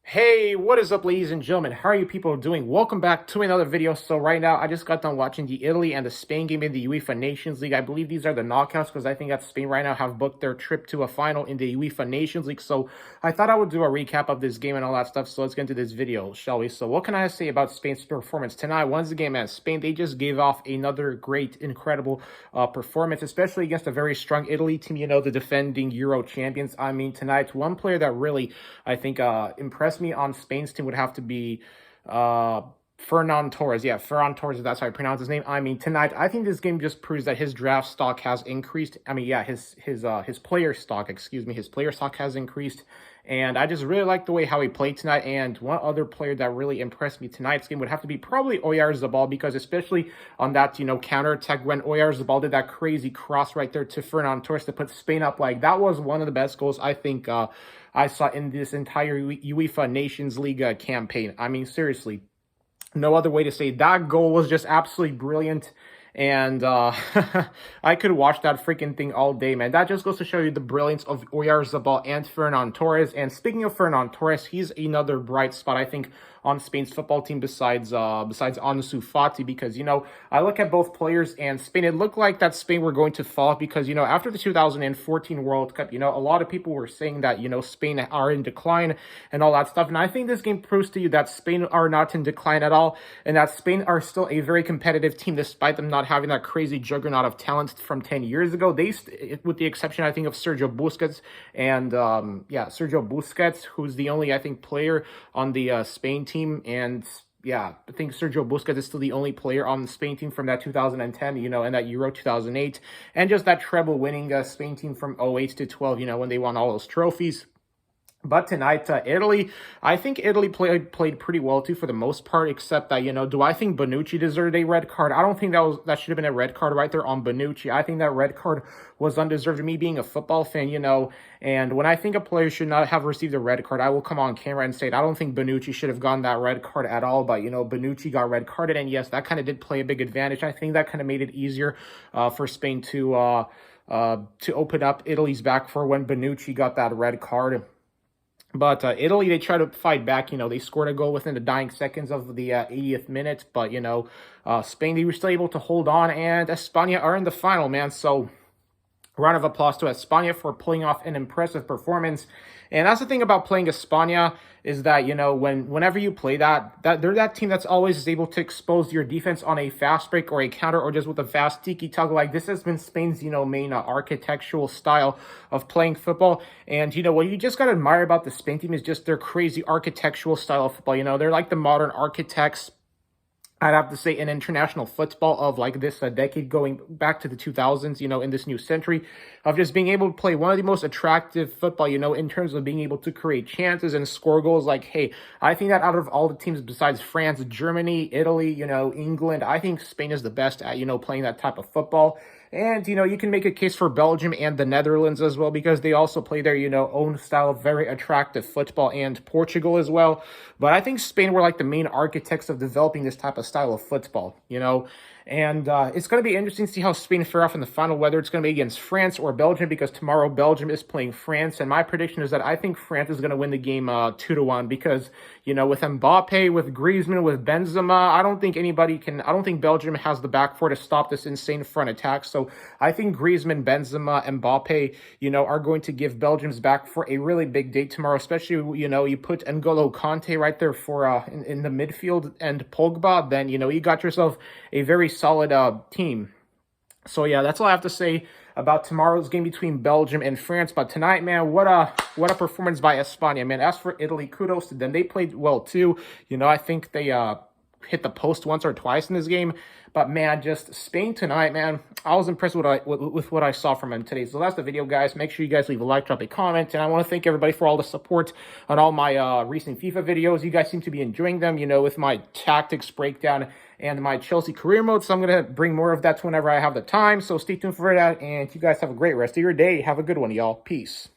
Hey, what is up, ladies and gentlemen? How are you people doing? Welcome back to another video. So right now, I just got done watching the Italy and the Spain game in the UEFA Nations League. I believe these are the knockouts because I think that Spain right now have booked their trip to a final in the UEFA Nations League. So I thought I would do a recap of this game and all that stuff. So let's get into this video, shall we? So what can I say about Spain's performance tonight? Once again, man, Spain, they just gave off another great, incredible performance, especially against a very strong Italy team, the defending Euro champions. I mean, tonight, one player that really, I think, impressed me on Spain's team would have to be Ferran Torres. Yeah, Ferran Torres, that's how I pronounce his name. I mean, tonight, I think this game just proves that his draft stock has increased. I mean, yeah, his player stock, his player stock has increased. And I just really like the way how he played tonight. And one other player that really impressed me tonight's game would have to be probably Oyarzabal, because especially on that, counterattack when Oyarzabal did that crazy cross right there to Ferran Torres to put Spain up, like that was one of the best goals I think I saw in this entire UEFA Nations League campaign. I mean, seriously, no other way to say it. That goal was just absolutely brilliant. And I could watch that freaking thing all day, man. That just goes to show you the brilliance of Oyarzabal and Ferran Torres. And speaking of Ferran Torres, he's another bright spot, I think, on Spain's football team besides Ansu Fati, because, I look at both players and Spain, it looked like that Spain were going to fall because, after the 2014 World Cup, a lot of people were saying that, Spain are in decline and all that stuff. And I think this game proves to you that Spain are not in decline at all, and that Spain are still a very competitive team despite them not having that crazy juggernaut of talent from 10 years ago. They, with the exception, I think, of Sergio Busquets and, Sergio Busquets, who's the only, I think, player on the Spain team. And yeah, I think Sergio Busquets is still the only player on the Spain team from that 2010, and that Euro 2008, and just that treble winning Spain team from 08 to 12, when they won all those trophies. But tonight, Italy, I think Italy played pretty well too for the most part, except that, do I think Bonucci deserved a red card? I don't think that should have been a red card right there on Bonucci. I think that red card was undeserved. Me being a football fan, and when I think a player should not have received a red card, I will come on camera and say it. I don't think Bonucci should have gotten that red card at all, but, Bonucci got red carded, and yes, that kind of did play a big advantage. I think that kind of made it easier for Spain to open up Italy's back for when Bonucci got that red card. But Italy, they tried to fight back. They scored a goal within the dying seconds of the 80th minute. But, Spain, they were still able to hold on. And España are in the final, man. So, round of applause to España for pulling off an impressive performance. And that's the thing about playing España is that, whenever you play that they're that team that's always able to expose your defense on a fast break or a counter or just with a fast tiki-taka. Like, this has been Spain's, main architectural style of playing football. And, what you just got to admire about the Spain team is just their crazy architectural style of football. They're like the modern architects, I'd have to say, in international football of like this decade going back to the 2000s, in this new century, of just being able to play one of the most attractive football, in terms of being able to create chances and score goals. Like, hey, I think that out of all the teams besides France, Germany, Italy, England, I think Spain is the best at, playing that type of football. And, you can make a case for Belgium and the Netherlands as well, because they also play their, own style of very attractive football, and Portugal as well. But I think Spain were like the main architects of developing this type of style of football, And it's going to be interesting to see how Spain fare off in the final, whether it's going to be against France or Belgium, because tomorrow Belgium is playing France. And my prediction is that I think France is going to win the game 2-1, because, with Mbappe, with Griezmann, with Benzema, I don't think Belgium has the back four to stop this insane front attack. So I think Griezmann, Benzema, Mbappe, are going to give Belgium's back for a really big day tomorrow, especially, you put N'Golo Kanté right there for in the midfield and Pogba, then, you got yourself a very solid team. So yeah, that's all I have to say about tomorrow's game between Belgium and France. But tonight, man, what a performance by España, man. As for Italy, kudos to them. They played well too. I think they hit the post once or twice in this game. But man, just Spain tonight, man, I was impressed with what I saw from them today. So that's the video, guys. Make sure you guys leave a like, drop a comment. And I want to thank everybody for all the support on all my recent FIFA videos. You guys seem to be enjoying them, with my tactics breakdown and my Chelsea career mode. So I'm going to bring more of that whenever I have the time. So stay tuned for that. And you guys have a great rest of your day. Have a good one, y'all. Peace.